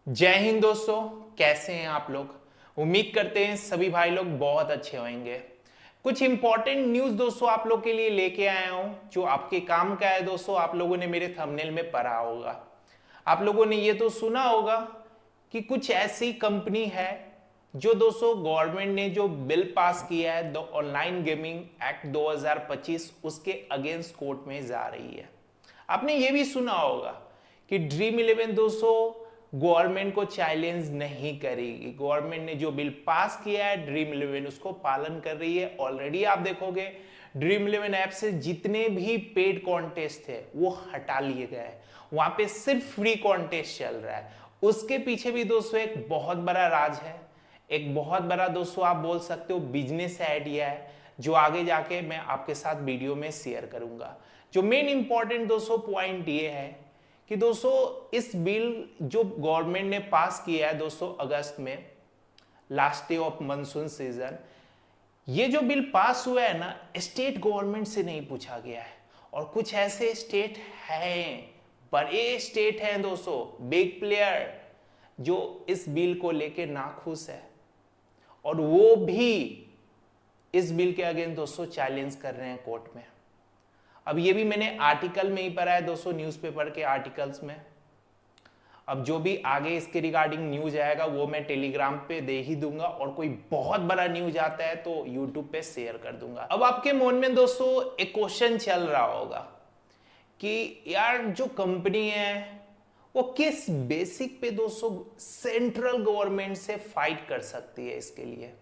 जय हिंद दोस्तों। कैसे हैं आप लोग? उम्मीद करते हैं सभी भाई लोग बहुत अच्छे होंगे। कुछ इंपॉर्टेंट न्यूज दोस्तों आप लोग के लिए लेके आया हूं जो आपके काम का है। दोस्तों आप लोगों ने मेरे थंबनेल में पढ़ा होगा, आप लोगों ने ये तो सुना होगा कि कुछ ऐसी कंपनी है जो दोस्तों गवर्नमेंट ने जो बिल पास किया है द ऑनलाइन गेमिंग एक्ट 2025 उसके अगेंस्ट कोर्ट में जा रही है। आपने ये भी सुना होगा कि ड्रीम इलेवन दोस्तों गवर्नमेंट को चैलेंज नहीं करेगी। गवर्नमेंट ने जो बिल पास किया है ड्रीम इलेवन उसको पालन कर रही है। ऑलरेडी आप देखोगे ड्रीम इलेवन ऐप से जितने भी पेड कॉन्टेस्ट थे वो हटा लिए गए हैं, वहां पे सिर्फ फ्री कॉन्टेस्ट चल रहा है। उसके पीछे भी दोस्तों एक बहुत बड़ा राज है, एक बहुत बड़ा दोस्तों आप बोल सकते हो बिजनेस आइडिया है जो आगे जाके मैं आपके साथ वीडियो में शेयर करूंगा। जो मेन इंपॉर्टेंट दोस्तों पॉइंट ये है कि दोस्तों इस बिल जो गवर्नमेंट ने पास किया है दोस्तों अगस्त में, last day of monsoon season, ये जो बिल पास हुआ है ना स्टेट गवर्नमेंट से नहीं पूछा गया है। और कुछ ऐसे स्टेट हैं, बड़े स्टेट हैं दोस्तों, बिग प्लेयर, जो इस बिल को लेके नाखुश है और वो भी इस बिल के अगेंस्ट दोस्तों चैलेंज कर रहे हैं कोर्ट में। अब ये भी मैंने आर्टिकल में ही पढ़ा है दोस्तों, न्यूज़पेपर के आर्टिकल्स में। अब जो भी आगे इसके रिगार्डिंग न्यूज आएगा वो मैं टेलीग्राम पे दे ही दूंगा, और कोई बहुत बड़ा न्यूज आता है तो यूट्यूब पे शेयर कर दूंगा। अब आपके मन में दोस्तों एक क्वेश्चन चल रहा होगा कि यार जो कंपनी है वो किस बेसिक पे दोस्तों सेंट्रल गवर्नमेंट से फाइट कर सकती है इसके लिए।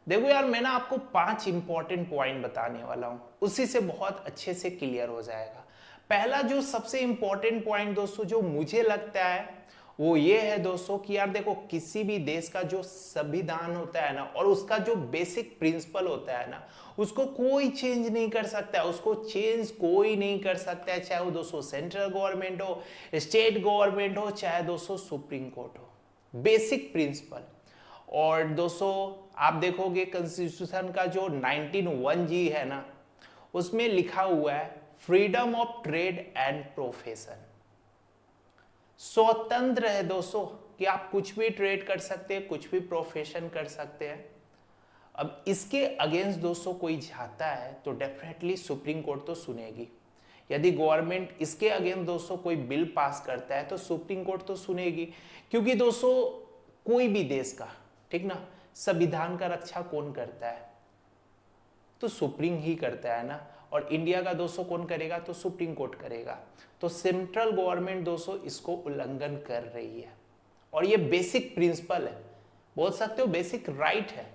देखो यार मैं ना आपको 5 इंपॉर्टेंट पॉइंट बताने वाला हूं, उसी से बहुत अच्छे से क्लियर हो जाएगा। पहला जो सबसे इंपॉर्टेंट पॉइंट दोस्तों जो मुझे लगता है वो ये है दोस्तों कि यार देखो किसी भी देश का जो संविधान होता है ना और उसका जो बेसिक प्रिंसिपल होता है ना उसको कोई चेंज नहीं कर सकता है, उसको चेंज कोई नहीं कर सकता है, चाहे वो दोस्तों सेंट्रल गवर्नमेंट हो, स्टेट गवर्नमेंट हो, चाहे दोस्तों सुप्रीम कोर्ट हो। Basic principle. और दोस्तों आप देखोगे कॉन्स्टिट्यूशन का जो 19(1) है ना उसमें लिखा हुआ है freedom of trade and profession. स्वतंत्र है दोस्तों कि आप कुछ भी ट्रेड कर सकते हैं, कुछ भी प्रोफेशन कर सकते हैं। अब इसके अगेंस्ट दोस्तों कोई जाता है तो डेफिनेटली सुप्रीम कोर्ट तो सुनेगी। यदि गवर्नमेंट इसके अगेंस्ट दोस्तों कोई बिल पास करता है तो सुप्रीम कोर्ट तो सुनेगी, क्योंकि दोस्तों कोई भी देश का, ठीक ना, संविधान का रक्षा कौन करता है? तो सुप्रीम ही करता है ना। और इंडिया का दोस्तों कौन करेगा? तो सुप्रीम कोर्ट करेगा। तो सेंट्रल गवर्नमेंट दोस्तों इसको उल्लंघन कर रही है, और ये बेसिक प्रिंसिपल है, बोल सकते हो बेसिक राइट है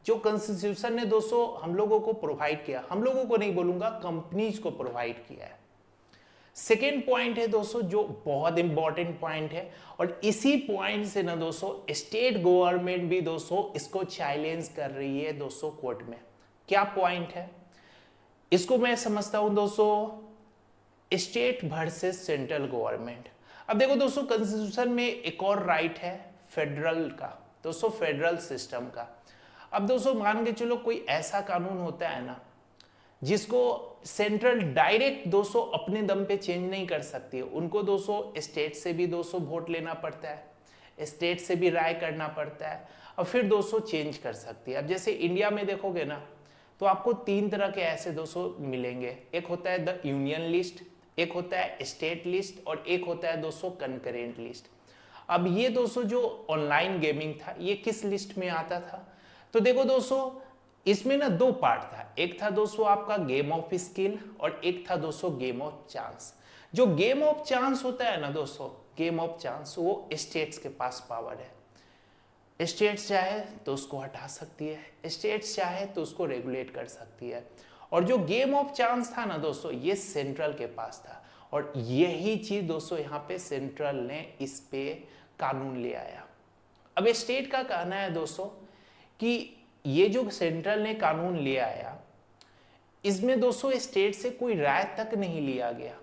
जो कॉन्स्टिट्यूशन ने दोस्तों हम लोगों को प्रोवाइड किया। हम लोगों को नहीं बोलूंगा, कंपनीज को प्रोवाइड किया है। सेकेंड पॉइंट है दोस्तों जो बहुत इंपॉर्टेंट पॉइंट है, और इसी पॉइंट से ना दोस्तों स्टेट गवर्नमेंट भी दोस्तों इसको चैलेंज कर रही है दोस्तों कोर्ट में। क्या पॉइंट है इसको मैं समझता हूं दोस्तों, स्टेट वर्सेस सेंट्रल गवर्नमेंट। अब देखो दोस्तों कॉन्स्टिट्यूशन में एक और राइट है फेडरल का दोस्तों, फेडरल सिस्टम का। अब दोस्तों मान के चलो कोई ऐसा कानून होता है ना जिसको सेंट्रल डायरेक्ट दोस्तों अपने दम पे चेंज नहीं कर सकती है, उनको दोस्तों स्टेट से भी दोस्तों वोट लेना पड़ता है, स्टेट से भी राय करना पड़ता है, और फिर दोस्तों चेंज कर सकती है। अब जैसे इंडिया में देखोगे ना तो आपको 3 तरह के ऐसे दोस्तों मिलेंगे। एक होता है द यूनियन लिस्ट, एक होता है स्टेट लिस्ट, और एक होता है दोस्तों कंकरेंट लिस्ट। अब ये दोस्तों जो ऑनलाइन गेमिंग था ये किस लिस्ट में आता था? तो देखो दोस्तों इसमें ना 2 पार्ट था, एक था दोस्तों आपका गेम ऑफ स्किल और एक था दोस्तों गेम ऑफ चांस। जो गेम ऑफ चांस होता है ना दोस्तों, गेम ऑफ चांस वो स्टेट्स के पास पावर है। स्टेट्स चाहे तो उसको हटा सकती है, स्टेट्स चाहे तो उसको रेगुलेट कर सकती है। और जो गेम ऑफ चांस था ना दोस्तों ये सेंट्रल के पास था, और यही चीज दोस्तों यहाँ पे सेंट्रल ने इस पे कानून ले आया। अब स्टेट का कहना है दोस्तों कि ये जो सेंट्रल ने कानून ले आया इसमें दोस्तों स्टेट से कोई राय तक नहीं लिया गया,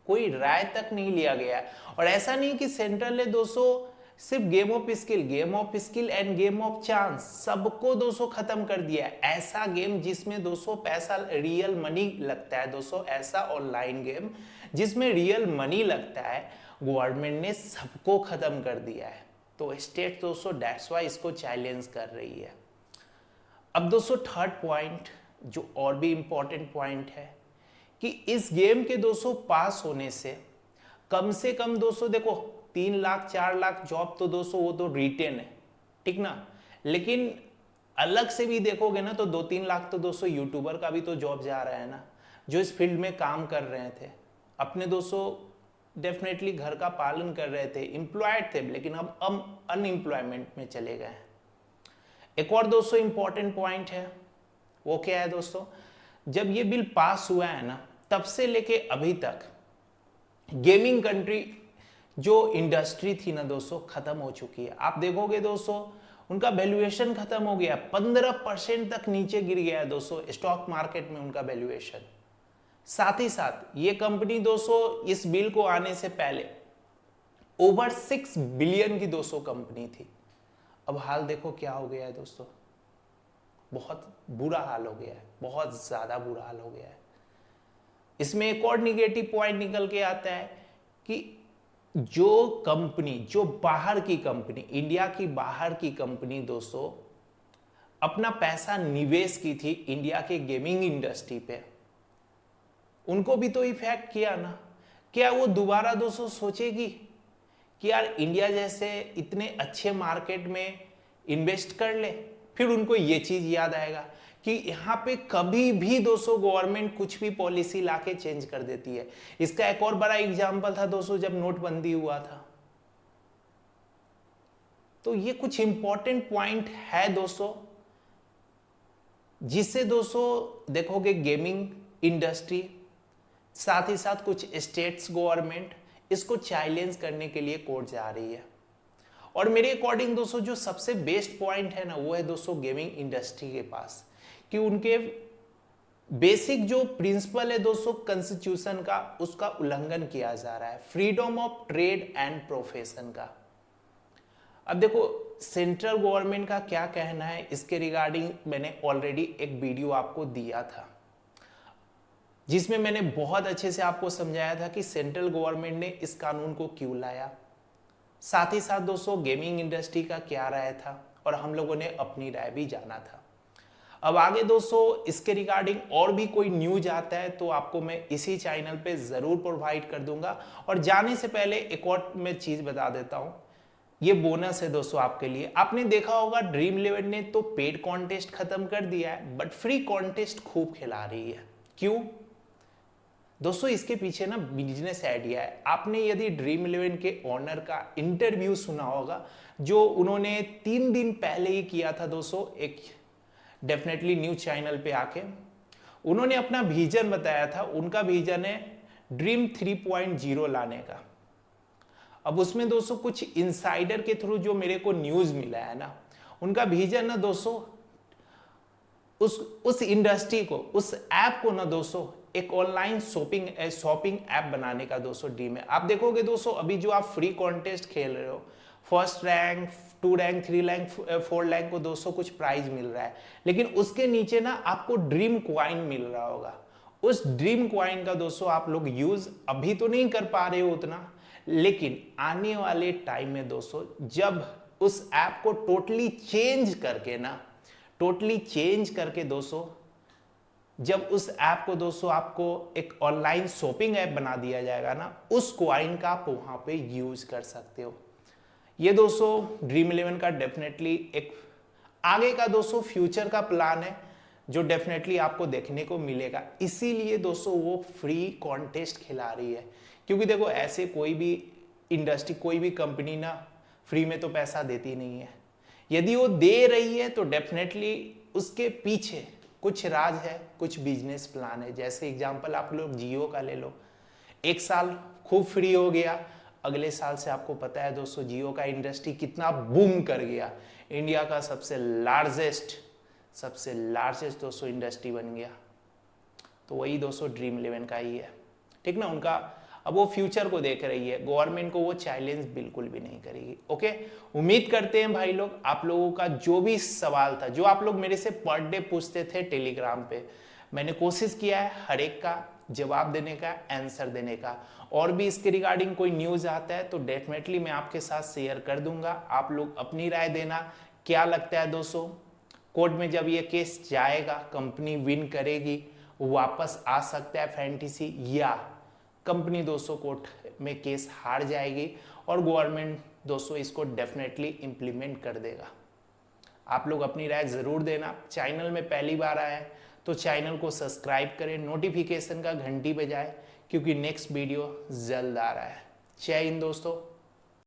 कोई राय तक नहीं लिया गया। और ऐसा नहीं कि सेंट्रल ने दोस्तों सिर्फ game of skill end game of chance सबको दोस्तों खत्म कर दिया। ऐसा गेम जिसमें दोस्तों पैसा रियल मनी लगता है दोस्तों, ऐसा ऑनलाइन गेम जिसमें रियल मनी लगता है गवर्नमेंट ने सबको खत्म कर दिया है। तो स्टेट दोस्तों दैट्स वाई इसको चैलेंज कर रही है। अब दोस्तों थर्ड पॉइंट जो और भी इंपॉर्टेंट पॉइंट है कि इस गेम के दोस्तों पास होने से कम दोस्तों देखो 3 लाख 4 लाख जॉब तो दोस्तों वो तो रिटेन है, ठीक ना, लेकिन अलग से भी देखोगे ना तो 2-3 लाख तो दोस्तों यूट्यूबर का भी तो जॉब जा रहा है ना, जो इस फील्ड में काम कर रहे थे, अपने दोस्तों डेफिनेटली घर का पालन कर रहे थे, एम्प्लॉयड थे, लेकिन अब अनएम्प्लॉयमेंट में चले गए हैं। एक और दोस्तों इंपॉर्टेंट पॉइंट है, वो क्या है दोस्तों, जब ये बिल पास हुआ है ना तब से लेके अभी तक गेमिंग कंट्री जो इंडस्ट्री थी ना दोस्तों खत्म हो चुकी है। आप देखोगे दोस्तों उनका वैल्यूएशन खत्म हो गया, 15% तक नीचे गिर गया है दोस्तों स्टॉक मार्केट में उनका वैल्यूएशन। साथ ही साथ ये कंपनी दोस्तों इस बिल को आने से पहले ओवर 6 बिलियन की दोस्तों कंपनी थी। अब हाल देखो क्या हो गया है दोस्तों, बहुत बुरा हाल हो गया है, बहुत ज्यादा बुरा हाल हो गया है। इसमें एक और निगेटिव पॉइंट निकल के आता है कि जो कंपनी, जो बाहर की कंपनी, इंडिया की बाहर की कंपनी दोस्तों अपना पैसा निवेश की थी इंडिया के गेमिंग इंडस्ट्री पे, उनको भी तो इफेक्ट किया ना। क्या वो दोबारा दोस्तों सोचेगी कि यार इंडिया जैसे इतने अच्छे मार्केट में इन्वेस्ट कर ले? फिर उनको ये चीज याद आएगा कि यहाँ पे कभी भी दोस्तों गवर्नमेंट कुछ भी पॉलिसी लाके चेंज कर देती है। इसका एक और बड़ा एग्जांपल था दोस्तों जब नोटबंदी हुआ था। तो ये कुछ इंपॉर्टेंट पॉइंट है दोस्तों, जिससे दोस्तों देखोगे गेमिंग इंडस्ट्री, साथ ही साथ कुछ स्टेट्स गवर्नमेंट इसको चैलेंज करने के लिए कोर्ट जा रही है। और मेरे अकॉर्डिंग दोस्तों जो सबसे बेस्ट पॉइंट है ना वो है दोस्तों गेमिंग इंडस्ट्री के पास कि उनके बेसिक जो प्रिंसिपल है दोस्तों कॉन्स्टिट्यूशन का, उसका उल्लंघन किया जा रहा है, freedom of trade and profession का। अब देखो सेंट्रल गवर्नमेंट का क्या कहना है इसके रिगार्डिंग मैंने ऑलरेडी एक वीडियो आपको दिया था, जिसमें मैंने बहुत अच्छे से आपको समझाया था कि सेंट्रल गवर्नमेंट ने इस कानून को क्यों लाया, साथ ही साथ दोस्तों गेमिंग इंडस्ट्री का क्या राय था, और हम लोगों ने अपनी राय भी जाना था। अब आगे दोस्तों इसके रिगार्डिंग और भी कोई न्यूज आता है तो आपको मैं इसी चैनल पे जरूर प्रोवाइड कर दूंगा। और जाने से पहले एक और मैं चीज बता देता हूं, ये बोनस है दोस्तों आपके लिए। आपने देखा होगा ड्रीम 11 ने तो पेड कॉन्टेस्ट खत्म कर दिया है, बट फ्री कॉन्टेस्ट खूब खिला रही है। क्यों दोस्तों? इसके पीछे ना बिजनेस आइडिया है। आपने यदि ड्रीम 11 के ओनर का इंटरव्यू सुना होगा जो उन्होंने 3 दिन पहले ही किया था दोस्तों, एक डेफिनेटली न्यूज चैनल पे आके उन्होंने अपना विजन बताया था। उनका विजन है ड्रीम 3.0 लाने का। अब उसमें दोस्तों कुछ इनसाइडर के थ्रू जो मेरे को न्यूज मिला है ना, उनका विजन ना दोस्तों उस इंडस्ट्री को, उस ऐप को ना दोस्तों एक ऑनलाइन शॉपिंग ऐप बनाने का दोस्तों ड्रीम है। आप देखोगे दोस्तों अभी जो आप फ्री कॉन्टेस्ट खेल रहे हो, first rank, 2 rank, 3 rank, 4 rank को दोस्तों कुछ प्राइज मिल रहा है, लेकिन उसके नीचे ना आपको ड्रीम क्वाइन मिल रहा होगा। उस ड्रीम क्वाइन का दोस्तों आप लोग यूज अभी तो नहीं कर पा रहे हो उतना, लेकिन आने वाले टाइम में दोस्तों जब उस ऐप को टोटली चेंज करके दोस्तों जब उस ऐप को दोस्तों आपको एक ऑनलाइन शॉपिंग ऐप बना दिया जाएगा ना, उस क्वाइन का आप वहां पे यूज कर सकते हो। ये दोस्तों ड्रीम 11 का डेफिनेटली एक आगे का दोस्तों फ्यूचर का प्लान है जो डेफिनेटली आपको देखने को मिलेगा। इसीलिए दोस्तों वो फ्री कॉन्टेस्ट खिला रही है, क्योंकि देखो ऐसे कोई भी इंडस्ट्री, कोई भी कंपनी ना फ्री में तो पैसा देती नहीं है। यदि वो दे रही है तो डेफिनेटली उसके पीछे कुछ राज है, कुछ बिजनेस प्लान है। जैसे एग्जांपल आप लोग जियो का ले लो, 1 साल खूब फ्री हो गया, अगले साल से आपको पता है दोस्तों जियो का इंडस्ट्री कितना बूम कर गया, इंडिया का सबसे लार्जेस्ट दोस्तों इंडस्ट्री बन गया। तो वही दोस्तों ड्रीम 11 का ही है, ठीक ना। उनका अब वो फ्यूचर को देख रही है, गवर्नमेंट को वो चैलेंज बिल्कुल भी नहीं करेगी। ओके, उम्मीद करते हैं भाई लोग आप लोगों का जो भी सवाल था, जो आप लोग मेरे से पर डे पूछते थे टेलीग्राम पे, मैंने कोशिश किया है हर एक का जवाब देने का, आंसर देने का। और भी इसके रिगार्डिंग कोई न्यूज़ आता है तो डेफिनेटली मैं आपके साथ शेयर कर दूंगा। आप लोग अपनी राय देना, क्या लगता है दोस्तों, कोर्ट में जब ये केस जाएगा कंपनी विन करेगी, वापस आ सकता है फैंटेसी, या कंपनी दोस्तों कोर्ट में केस हार जाएगी और गवर्नमेंट दोस्तों इसको डेफिनेटली इम्प्लीमेंट कर देगा। आप लोग अपनी राय ज़रूर देना। चैनल में पहली बार आए हैं तो चैनल को सब्सक्राइब करें, नोटिफिकेशन का घंटी बजाएं, क्योंकि नेक्स्ट वीडियो जल्द आ रहा है। जय हिंद दोस्तों।